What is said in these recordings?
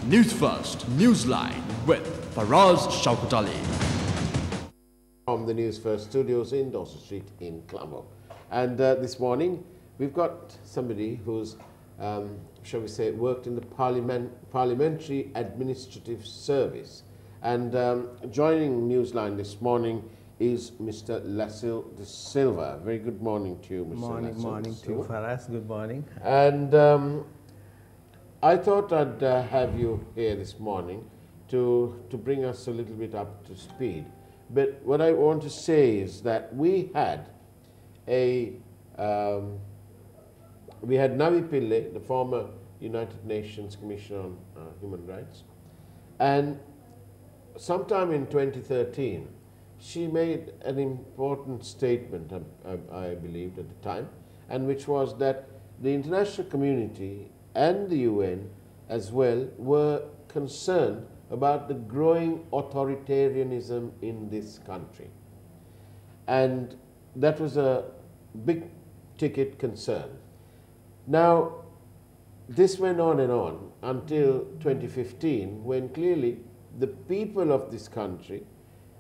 Newsfirst, Newsline with Faraz Shauketaly. From the Newsfirst studios in Dawson Street in Colombo. And this morning we've got somebody who's, shall we say, worked in the Parliamentary Administrative Service. And joining Newsline this morning is Mr. Lacille De Silva. Very good morning to you, Mr. Morning, morning to you, Faraz. Good morning. And I thought I'd have you here this morning to bring us a little bit up to speed. But what I want to say is that we had Navi Pillay, the former United Nations Commissioner on Human Rights, and sometime in 2013, she made an important statement, I believed at the time, and which was that the international community and the UN as well were concerned about the growing authoritarianism in this country. And that was a big ticket concern. Now, this went on and on until 2015, when clearly the people of this country,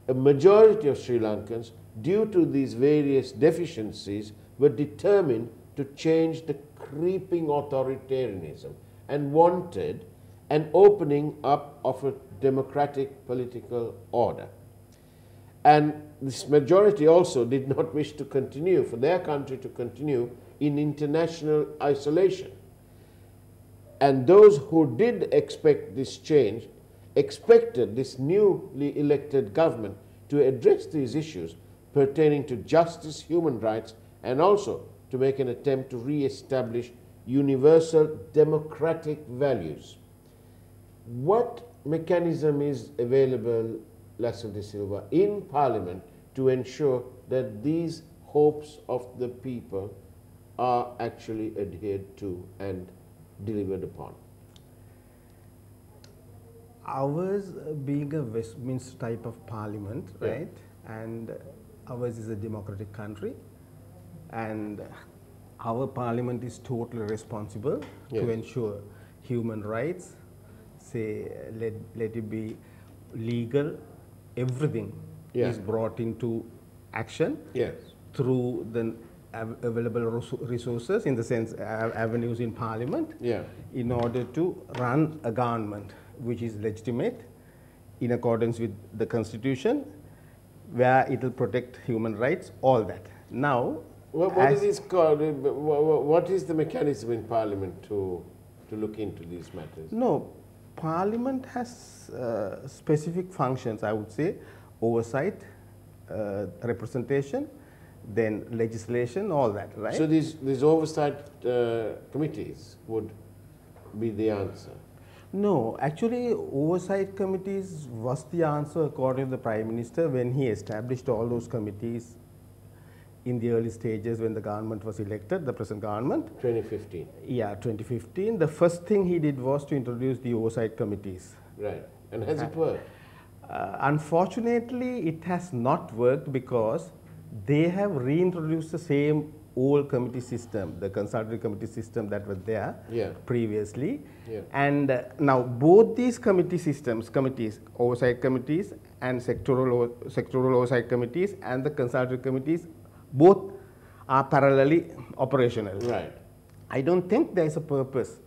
a majority of Sri Lankans, due to these various deficiencies, were determined to change the creeping authoritarianism and wanted an opening up of a democratic political order. And this majority also did not wish to continue, for their country to continue in international isolation. And those who did expect this change expected this newly elected government to address these issues pertaining to justice, human rights, and also to make an attempt to re-establish universal democratic values. What mechanism is available, Lacille De Silva, in Parliament to ensure that these hopes of the people are actually adhered to and delivered upon? Ours being a Westminster type of parliament, Yeah. right? And ours is a democratic country, and our parliament is totally responsible Yes. to ensure human rights, say, let it be legal, everything Yeah. is brought into action Yes. through the available resources, in the sense avenues in parliament, Yeah. in order to run a government which is legitimate in accordance with the constitution, where it will protect human rights, all that. Now, What is this called? What is the mechanism in Parliament to look into these matters? no, Parliament has specific functions, I would say: oversight, representation, then legislation, all that, right? So these oversight committees would be the answer. No, actually, oversight committees was the answer according to the Prime Minister when he established all those committees in the early stages when the government was elected, the present government. 2015. Yeah, 2015. The first thing he did was to introduce the oversight committees. Right. And has it worked? Unfortunately, it has not worked because they have reintroduced the same old committee system, the consultative committee system that was there Yeah. previously. Yeah. And now both these committees, oversight committees and sectoral oversight committees and the consultative committees, both are parallelly operational. Right. I don't think there is a purpose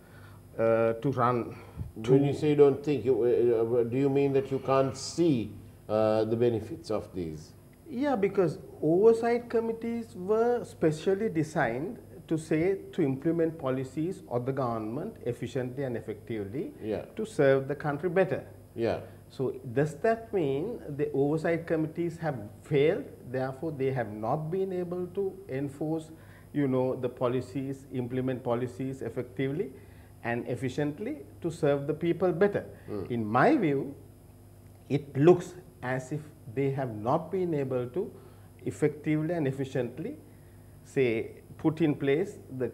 to run. When you say you don't think, do you mean that you can't see the benefits of these? Yeah, because oversight committees were specially designed to implement policies of the government efficiently and effectively, Yeah. to serve the country better. Yeah. So does that mean the oversight committees have failed, therefore they have not been able to enforce, the policies, implement policies effectively and efficiently to serve the people better? In my view, it looks as if they have not been able to effectively and efficiently, say, put in place the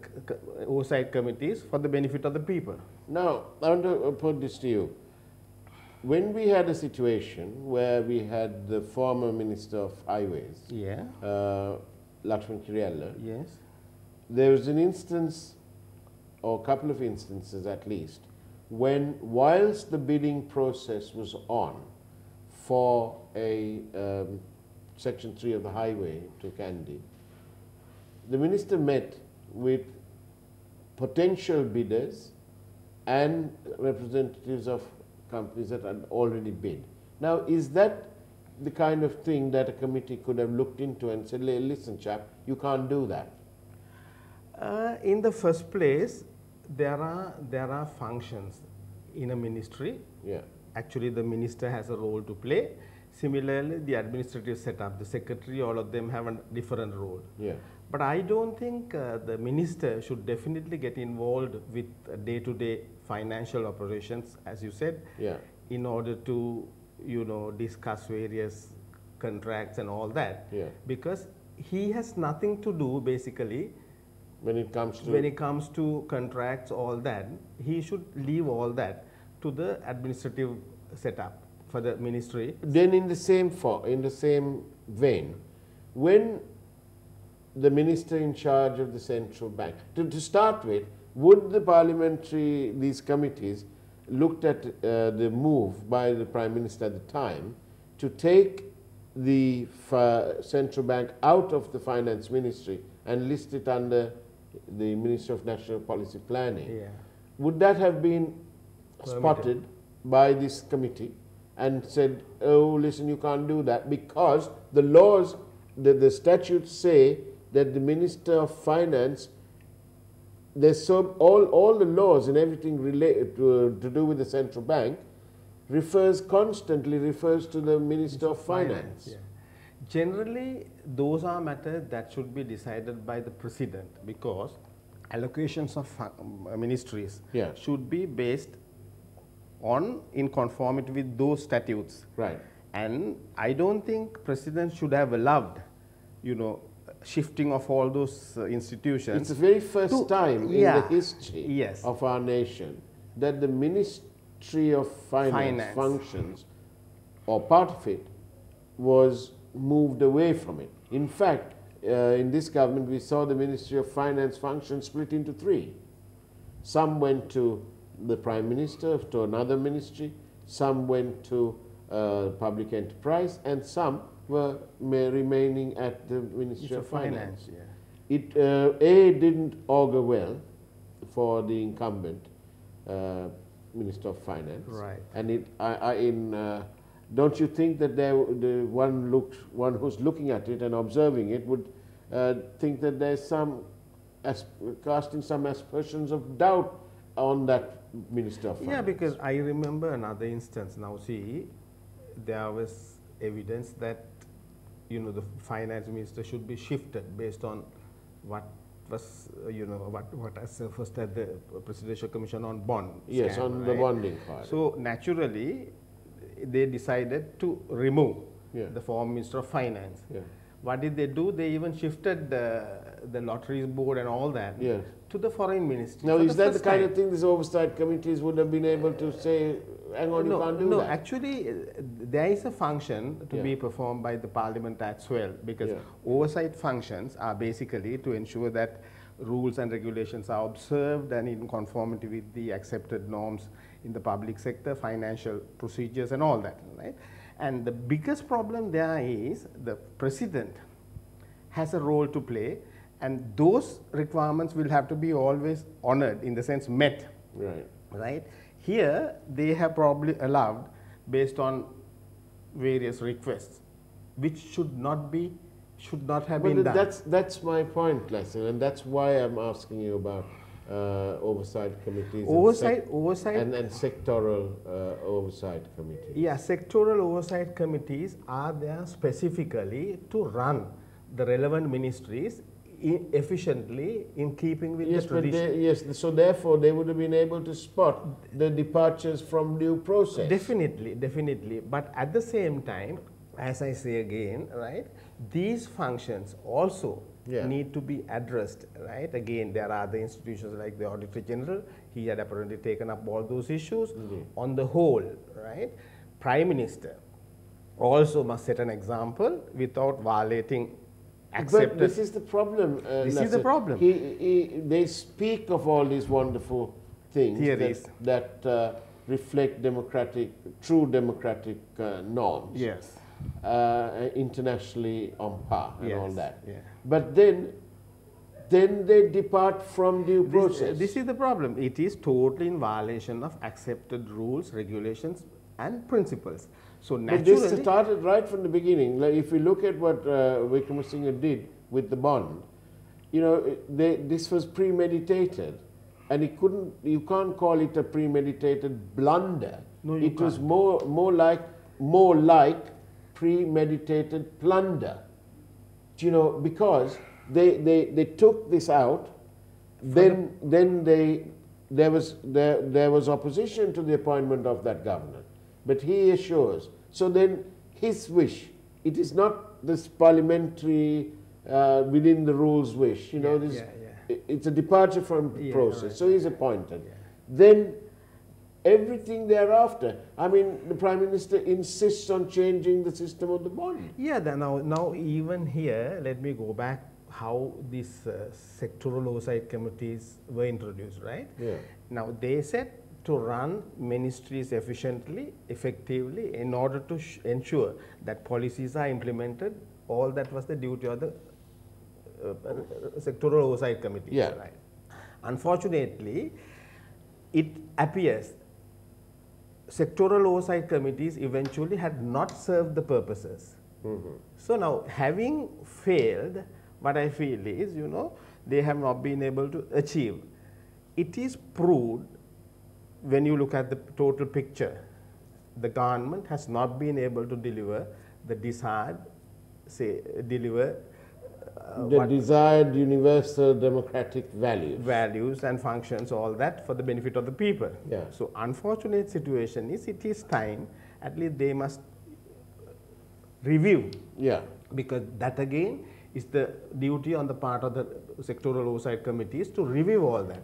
oversight committees for the benefit of the people. Now, I want to put this to you. When we had a situation where we had the former Minister of Highways, Yeah. Lakshman Kiriyalla, Yes. there was an instance, or a couple of instances at least, whilst the bidding process was on for a Section 3 of the highway to Kandy, the minister met with potential bidders and representatives of companies that had already bid. Now, is that the kind of thing that a committee could have looked into and said, listen chap, you can't do that? In the first place, there are functions in a ministry. Yeah. Actually, the minister has a role to play. Similarly, the administrative setup, the secretary, all of them have a different role. Yeah. But I don't think the minister should definitely get involved with day-to-day financial operations, as you said, Yeah. in order to, discuss various contracts and all that. Yeah. Because he has nothing to do, basically, when it comes to contracts, all that. He should leave all that to the administrative setup for the ministry. Then in the same vein, when the minister in charge of the central bank, to start with, would these committees looked at the move by the Prime Minister at the time to take the central bank out of the finance ministry and list it under the Ministry of National Policy Planning? Yeah. Would that have been spotted by this committee and said, oh, listen, you can't do that, because the laws, the statutes say that the Minister of Finance, all the laws and everything related to do with the central bank constantly refers to the Minister of Finance. Yeah. Generally, those are matters that should be decided by the President, because allocations of ministries should be based in conformity with those statutes. Right. And I don't think President should have allowed, shifting of all those institutions. It's the very first time in the history of our nation that the Ministry of Finance functions, or part of it, was moved away from it. In fact, in this government, we saw the Ministry of Finance function split into 3. Some went to the Prime Minister, to another ministry, some went to public enterprise, and some were remaining at the Ministry of Finance. Yeah. It didn't augur well for the incumbent Minister of Finance. Right. And don't you think that one who's looking at it and observing it would think that there's casting some aspersions of doubt on that Minister of Finance? Yeah, because I remember another instance. Now, see, there was evidence that the finance minister should be shifted based on what was what has surfaced at the Presidential Commission on Bond. Yes, scam, on right? the bonding part. So naturally, they decided to remove the former Minister of Finance. Yeah. What did they do? They even shifted the lotteries board and all that to the foreign ministry. Now, is that the kind of thing these oversight committees would have been able to say, hang on, you can't do that? No, actually, there is a function to be performed by the Parliament as well, because oversight functions are basically to ensure that rules and regulations are observed and in conformity with the accepted norms in the public sector, financial procedures and all that, right? And the biggest problem there is the President has a role to play, and those requirements will have to be always honored, in the sense met. Right. Right? Here, they have probably allowed based on various requests, which should not have been done. That's my point, Lacille, and that's why I'm asking you about oversight committees and sectoral oversight committees. Yeah, sectoral oversight committees are there specifically to run the relevant ministries efficiently in keeping with the tradition. So therefore they would have been able to spot the departures from due process. Definitely. But at the same time, as I say again, right, these functions also need to be addressed, right? Again, there are other institutions like the Auditor General. He had apparently taken up all those issues. On the whole, right, Prime Minister also must set an example without violating accepted. But this is the problem. This is the problem. They speak of all these wonderful things theories that reflect true democratic norms. Yes. Internationally on par and all Yes, that. yeah. But then they depart from due process. This is the problem. It is totally in violation of accepted rules, regulations, and principles. So But naturally, this started right from the beginning. Like if you look at what Wickremesinghe did with the bond, you know, this was premeditated, and you can't call it a premeditated blunder. No, you it was more like premeditated plunder. You know, because they took this out, then there was opposition to the appointment of that governor, but he assures. So then his wish, it is not this parliamentary within the rules wish. You know, it's a departure from the process. Right, so he's appointed. Then everything thereafter. I mean, the Prime Minister insists on changing the system of the bond. yeah. Now even here, let me go back how these sectoral oversight committees were introduced, right? Yeah. Now they said to run ministries efficiently, effectively, in order to ensure that policies are implemented. All that was the duty of the sectoral oversight committee. Yeah. Right. Unfortunately, it appears sectoral oversight committees eventually had not served the purposes. So now, having failed, what I feel is, you know, they have not been able to achieve. It is proved when you look at the total picture, the government has not been able to deliver the desired, Desired universal democratic values and functions, all that for the benefit of the people. Yeah. So unfortunate situation is, it is time, at least they must review. Yeah. Because that again is the duty on the part of the sectoral oversight committees to review all that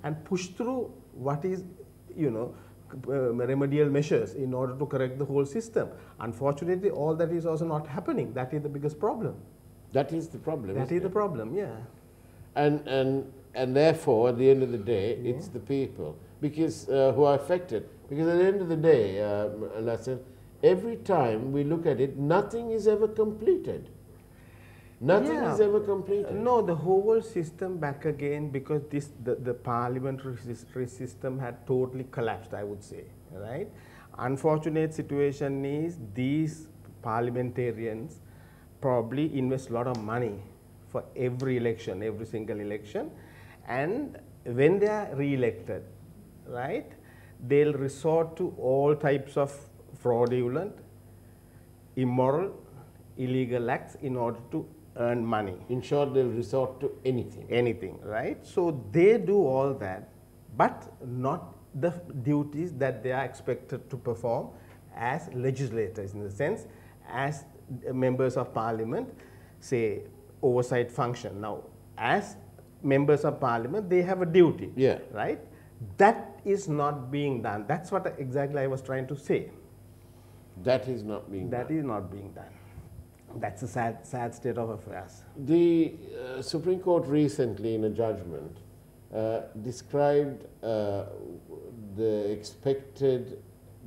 and push through what is, you know, remedial measures in order to correct the whole system. Unfortunately, all that is also not happening. That is the biggest problem. That is the problem. That is the problem, yeah. And therefore, at the end of the day, it's the people because who are affected. Because at the end of the day, Lacille, every time we look at it, nothing is ever completed. Nothing is ever completed. No, the whole system back again, because the parliamentary system had totally collapsed, I would say, right? Unfortunate situation is these parliamentarians probably invest a lot of money for every election, every single election, and when they are re-elected, right, they'll resort to all types of fraudulent, immoral, illegal acts in order to earn money. In short, they'll resort to anything. Anything, right? So they do all that, but not the duties that they are expected to perform as legislators, in the sense as members of parliament, say oversight function. Now, as members of parliament, they have a duty, right? That is not being done. That's what exactly I was trying to say. That is not being done. That is not being done. That's a sad state of affairs. The Supreme Court recently, in a judgment, described the expected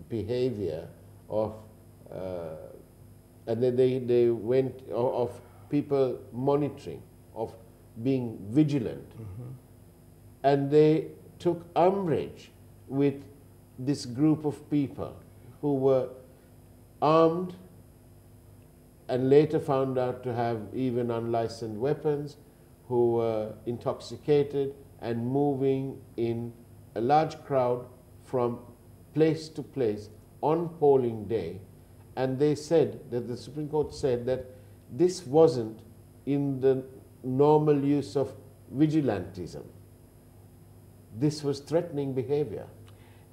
behavior of, and then they went of people monitoring, of being vigilant, and they took umbrage with this group of people who were armed and later found out to have even unlicensed weapons, who were intoxicated and moving in a large crowd from place to place on polling day. And they said that the Supreme Court said that this wasn't in the normal use of vigilantism. This was threatening behavior.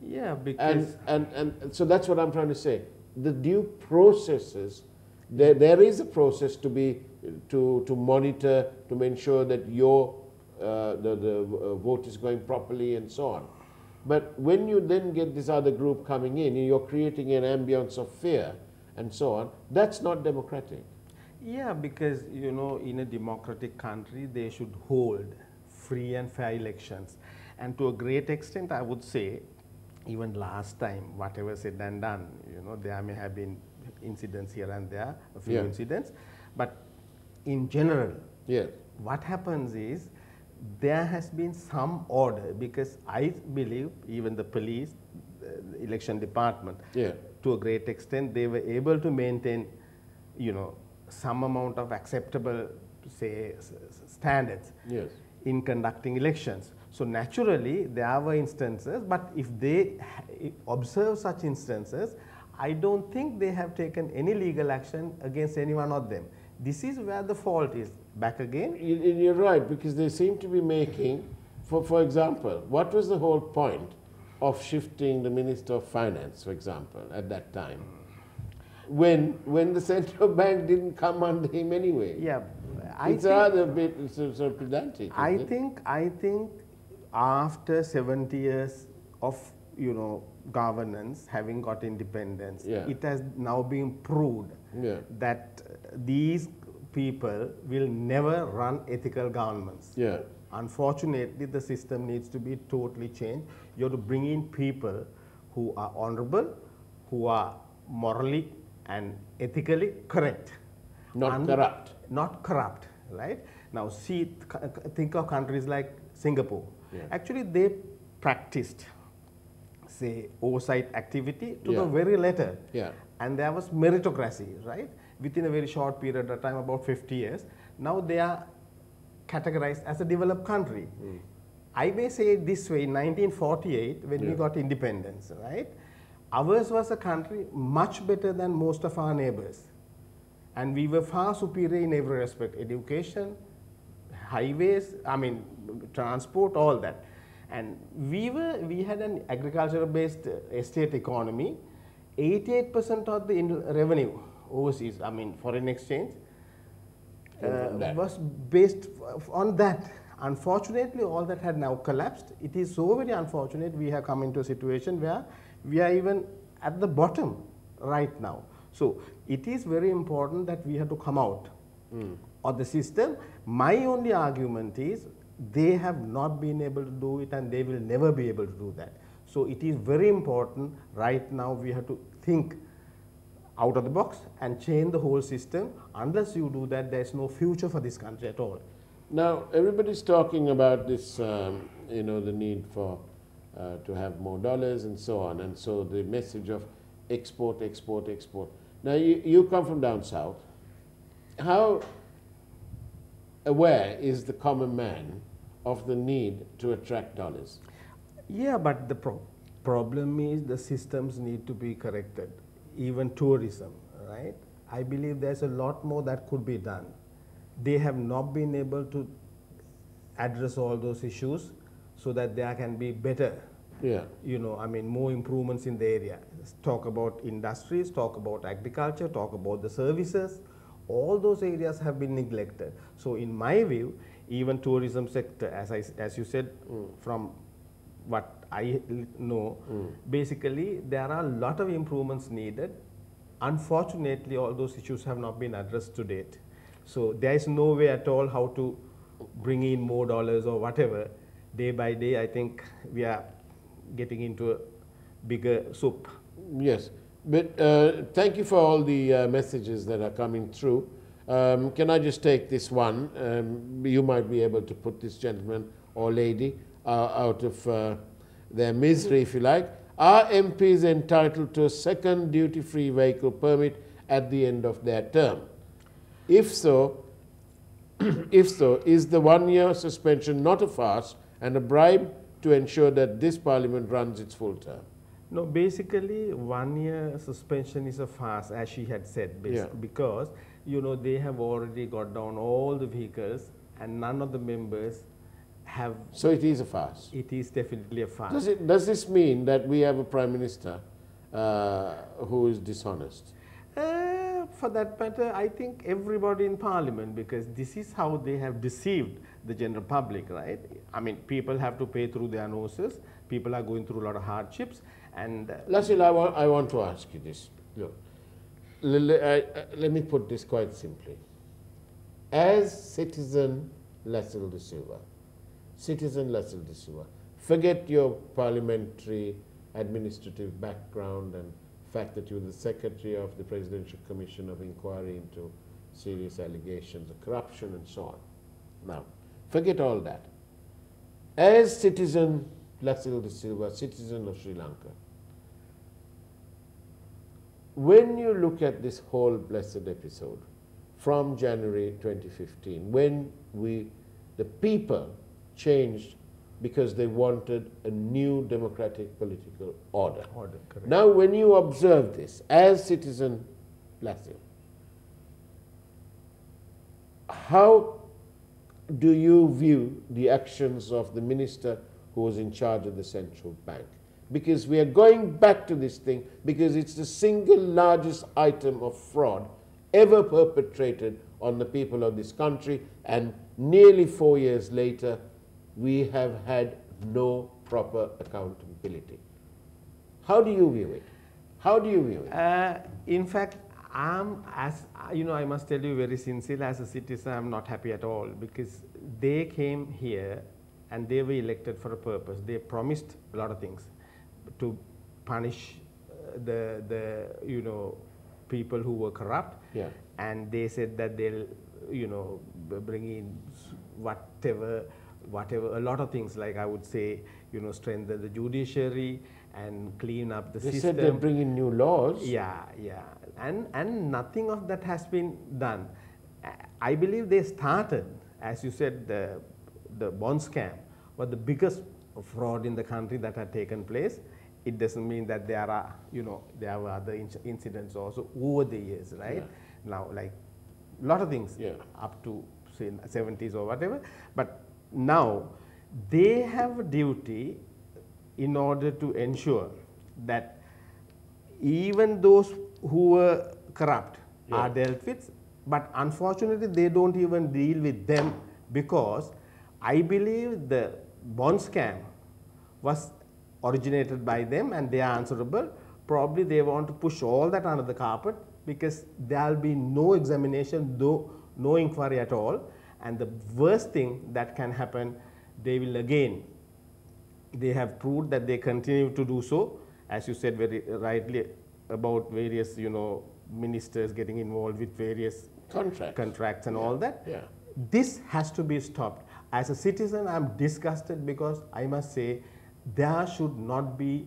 Yeah, because... And so that's what I'm trying to say. The due processes, there is a process to monitor, to ensure that your the vote is going properly and so on. But when you then get this other group coming in, you're creating an ambience of fear and so on, that's not democratic. Yeah, because, you know, in a democratic country, they should hold free and fair elections. And to a great extent, I would say, even last time, whatever said and done, you know, there may have been incidents here and there, a few incidents, but in general, what happens is there has been some order, because I believe even the police, the election department, to a great extent, they were able to maintain, you know, some amount of acceptable, say, standards in conducting elections. So naturally, there were instances, but if they observe such instances, I don't think they have taken any legal action against any one of them. This is where the fault is. Back again? You're right, because they seem to be making, for example, what was the whole point of shifting the Minister of Finance, for example, at that time, when the central bank didn't come under him anyway? Yeah, it's rather a bit sort of pedantic. I think after 70 years of, you know, governance, having got independence, it has now been proved that these people will never run ethical governments. Unfortunately, the system needs to be totally changed. You have to bring in people who are honorable, who are morally and ethically correct. Not corrupt. Not corrupt, right? Now, think of countries like Singapore. Actually, they practiced, say, oversight activity to the very letter. And there was meritocracy, right? Within a very short period of time, about 50 years. Now they are categorized as a developed country. I may say it this way, in 1948, when we got independence, right? Ours was a country much better than most of our neighbors. And we were far superior in every respect, education, highways, I mean, transport, all that. And we had an agricultural-based estate economy. 88% of the revenue overseas, I mean, foreign exchange, was based on that. Unfortunately, all that had now collapsed. It is so very unfortunate we have come into a situation where we are even at the bottom right now. So it is very important that we have to come out of the system. My only argument is they have not been able to do it, and they will never be able to do that. So it is very important right now we have to think out of the box and change the whole system. Unless you do that, there is no future for this country at all. Now, everybody's talking about this, you know, the need for to have more dollars and so on, and so the message of export, export, export. Now, you come from down south. How aware is the common man of the need to attract dollars? Yeah, but the problem is the systems need to be corrected. Even tourism, right? I believe there's a lot more that could be done. They have not been able to address all those issues so that there can be better, you know, I mean, more improvements in the area. Talk about industries, talk about agriculture, talk about the services. All those areas have been neglected. So in my view, even tourism sector, as you said, from what I know, basically there are a lot of improvements needed. Unfortunately, all those issues have not been addressed to date. So there is no way at all how to bring in more dollars or whatever. Day by day, I think we are getting into a bigger soup. Yes, but thank you for all the messages that are coming through. Can I just take this one? You might be able to put this gentleman or lady out of their misery, if you like. Are MPs entitled to a second duty-free vehicle permit at the end of their term? If so, is the one-year suspension not a farce and a bribe to ensure that this parliament runs its full term? No, basically 1 year suspension is a farce, as she had said, because, you know, they have already got down all the vehicles and none of the members have. So it is a farce? It is definitely a farce. Does this mean that we have a Prime Minister who is dishonest? For that matter, I think everybody in Parliament, because this is how they have deceived the general public, right? I mean, people have to pay through their noses. People are going through a lot of hardships. And Lacille, I want to ask you this. Look, let me put this quite simply. As citizen Lacille De Silva, Forget your parliamentary administrative background and fact that you were the secretary of the Presidential Commission of Inquiry into serious allegations of corruption and so on. Now, forget all that. As citizen Lacille De Silva, citizen of Sri Lanka, when you look at this whole blessed episode from January 2015, when the people changed because they wanted a new democratic political order. Correct. Now, when you observe this as citizen Lacille, how do you view the actions of the minister who was in charge of the central bank? Because we are going back to this thing because it's the single largest item of fraud ever perpetrated on the people of this country, and nearly 4 years later, we have had no proper accountability. How do you view it? How do you view it? In fact, I must tell you very sincerely, as a citizen, I'm not happy at all, because they came here and they were elected for a purpose. They promised a lot of things to punish the people who were corrupt. Yeah. And they said that they'll bring in whatever, a lot of things, like I would say, strengthen the judiciary and clean up the system. They said they'll bring in new laws. Yeah. And nothing of that has been done. I believe they started, as you said, the bond scam was the biggest fraud in the country that had taken place. It doesn't mean that there are, there were other incidents also over the years, right? Yeah. Now, like a lot of things, yeah, up to say 70s or whatever. But now they have a duty in order to ensure that even those who were corrupt, yeah, are dealt with, but unfortunately they don't even deal with them, because I believe the bond scam was originated by them and they are answerable. Probably they want to push all that under the carpet because there will be no examination, no inquiry at all, and the worst thing that can happen, they will again, they have proved that they continue to do so, as you said very rightly about various ministers getting involved with various contracts and, yeah, all that. Yeah. This has to be stopped. As a citizen, I am disgusted because I must say there should not be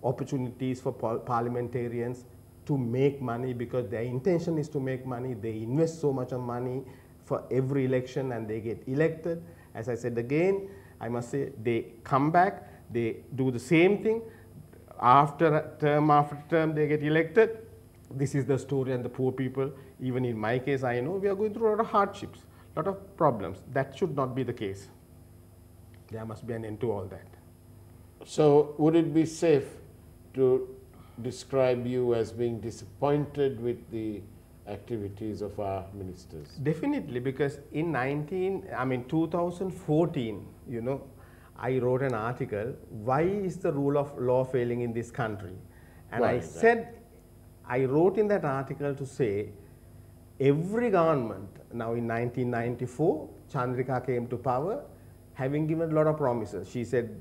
opportunities for parliamentarians to make money, because their intention is to make money. They invest so much of money for every election and they get elected. As I said again, I must say they come back, they do the same thing. After term, they get elected. This is the story, and the poor people, even in my case, I know we are going through a lot of hardships, a lot of problems. That should not be the case. There must be an end to all that. So, would it be safe to describe you as being disappointed with the activities of our ministers? Definitely, because in 2014, I wrote an article, why is the rule of law failing in this country? And I wrote in that article to say, every government, now in 1994, Chandrika came to power, having given a lot of promises. She said,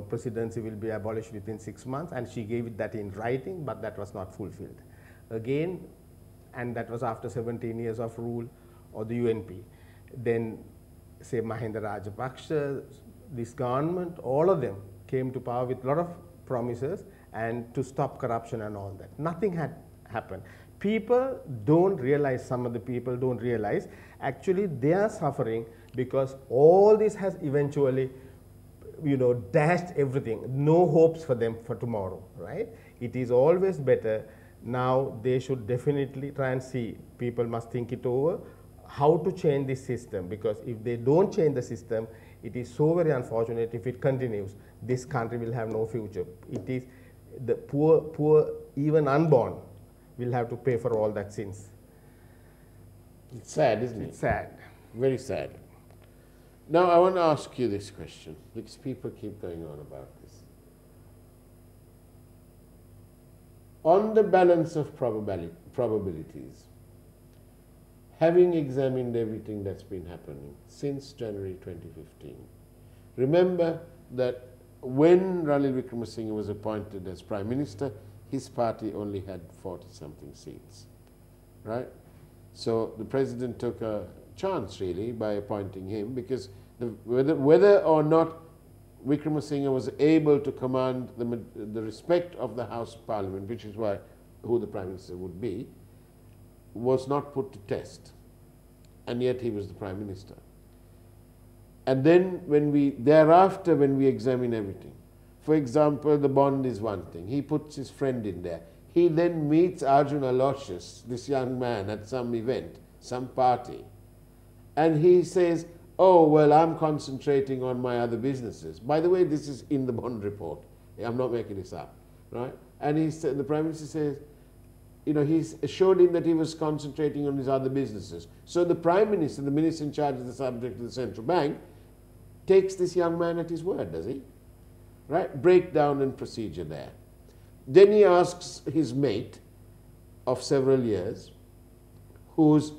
presidency will be abolished within 6 months, and she gave it that in writing, but that was not fulfilled. Again, and that was after 17 years of rule of the UNP. Then, say, Mahinda Rajapaksa, this government, all of them came to power with a lot of promises and to stop corruption and all that. Nothing had happened. People don't realize, some of the people don't realize, actually they are suffering because all this has eventually, dashed everything. No hopes for them for tomorrow, right? It is always better. Now they should definitely try and see, people must think it over, how to change this system, because if they don't change the system, it is so very unfortunate. If it continues, this country will have no future. It is the poor, even unborn, will have to pay for all that sins. It's sad, isn't it? It's sad. Very sad. Now, I want to ask you this question, because people keep going on about this. On the balance of probabilities, having examined everything that's been happening since January 2015, remember that when Ranil Wickremesinghe was appointed as Prime Minister, his party only had 40-something seats, right? So the President took a chance, really, by appointing him, because whether or not Wickremesinghe was able to command the respect of the House of Parliament, which is who the Prime Minister would be, was not put to test. And yet he was the Prime Minister. And then thereafter when we examine everything, for example, the bond is one thing. He puts his friend in there. He then meets Arjun Aloysius, this young man, at some event, some party. And he says, oh, well, I'm concentrating on my other businesses. By the way, this is in the bond report. I'm not making this up, right? And the Prime Minister says, he's assured him that he was concentrating on his other businesses. So the Prime Minister, the Minister in charge of the subject of the central bank, takes this young man at his word, does he? Right? Breakdown and procedure there. Then he asks his mate of several years, who's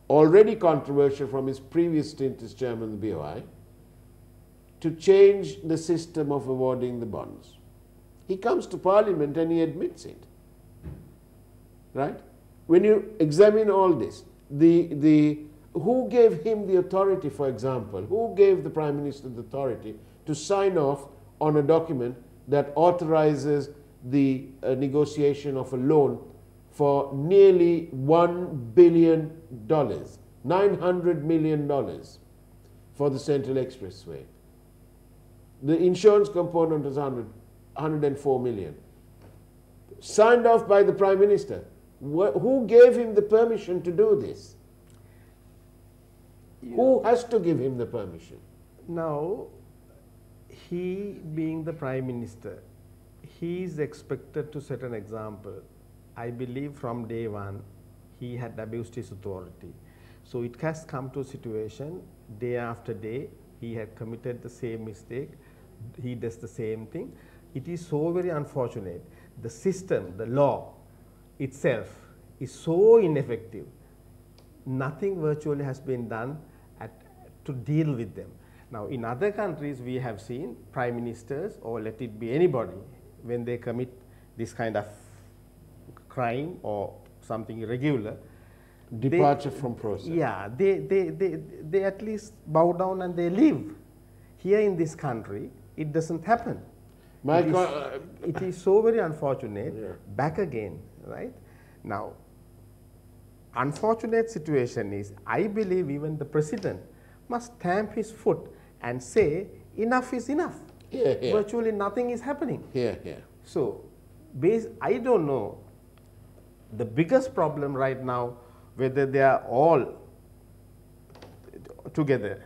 already controversial from his previous stint as chairman of the BOI, to change the system of awarding the bonds. He comes to Parliament and he admits it. Right? When you examine all this, who gave him the authority, for example, who gave the Prime Minister the authority to sign off on a document that authorizes the negotiation of a loan for nearly $1 billion, $900 million for the Central Expressway? The insurance component is 104 million. Signed off by the Prime Minister. Who gave him the permission to do this? Who has to give him the permission? Now, he being the Prime Minister, he is expected to set an example. I believe from day one, he had abused his authority. So it has come to a situation, day after day, he had committed the same mistake, he does the same thing. It is so very unfortunate. The system, the law itself is so ineffective. Nothing virtually has been done to deal with them. Now, in other countries, we have seen prime ministers, or let it be anybody, when they commit this kind of crime or something irregular, departure from process. Yeah, they at least bow down and they leave. Here in this country, it doesn't happen. It is so very unfortunate. Yeah. Back again, right? Now, unfortunate situation is, I believe even the President must stamp his foot and say, enough is enough. Yeah, yeah. Virtually nothing is happening. Yeah, yeah. So, I don't know the biggest problem right now, whether they are all together.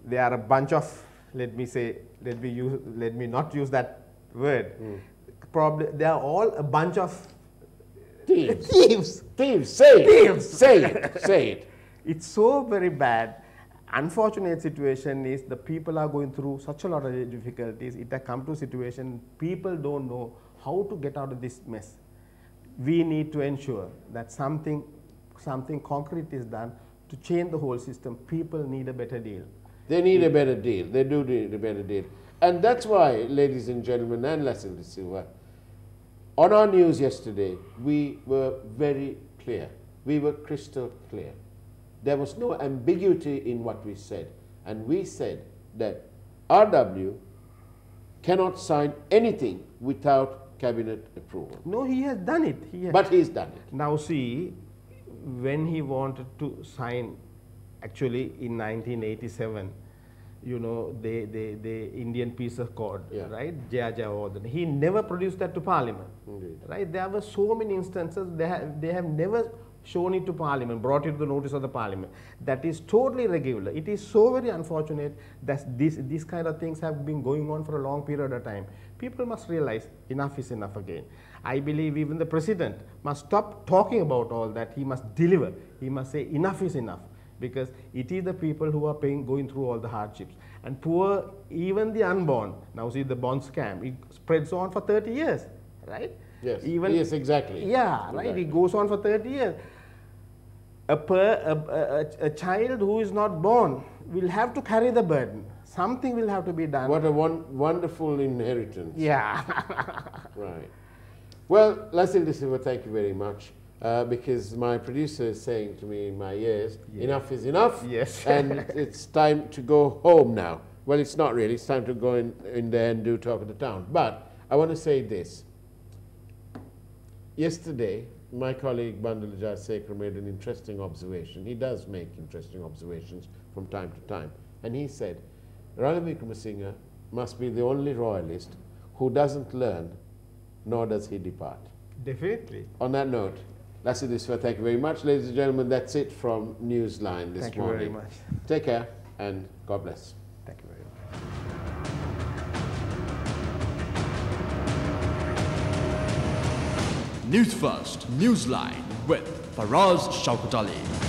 They are a bunch of, let me not use that word. Probably they are all a bunch of thieves. Thieves. Say it. It's so very bad. Unfortunate situation is the people are going through such a lot of difficulties. It has come to a situation people don't know how to get out of this mess. We need to ensure that something concrete is done to change the whole system. People need a better deal. They need a better deal. They do need a better deal. And that's why, ladies and gentlemen, and Lacille De Silva, on our news yesterday, we were very clear. We were crystal clear. There was no ambiguity in what we said. And we said that RW cannot sign anything without cabinet approval. No, he has done it. But he's done it. Now see, when he wanted to sign, actually in 1987, you know, the Indian Peace Accord, yeah, right? He never produced that to Parliament. Indeed. Right? There were so many instances they have never shown it to Parliament, brought it to the notice of the Parliament. That is totally irregular. It is so very unfortunate that these kind of things have been going on for a long period of time. People must realize enough is enough again. I believe even the President must stop talking about all that. He must deliver. He must say enough is enough. Because it is the people who are going through all the hardships. And poor, even the unborn. Now see the bond scam, it spreads on for 30 years, right? Yes, yes, exactly. Yeah, right, exactly. It goes on for 30 years. A child who is not born will have to carry the burden. something will have to be done. What a wonderful inheritance. Yeah. Right. Well, Lacille De Silva, thank you very much. Because my producer is saying to me in my ears, enough is enough. Yes. And it's time to go home now. Well, it's not really. It's time to go in there and do Talk of the Town. But I want to say this. Yesterday, my colleague Bandulaja Sekar made an interesting observation. He does make interesting observations from time to time. And he said, Ranil Wickremesinghe must be the only royalist who doesn't learn, nor does he depart. Definitely. On that note, Lacille De Silva, thank you very much. Ladies and gentlemen, that's it from Newsline this Thank you morning. very much. Take care and God bless. Thank you very much. News First, Newsline with Faraz Shauketaly.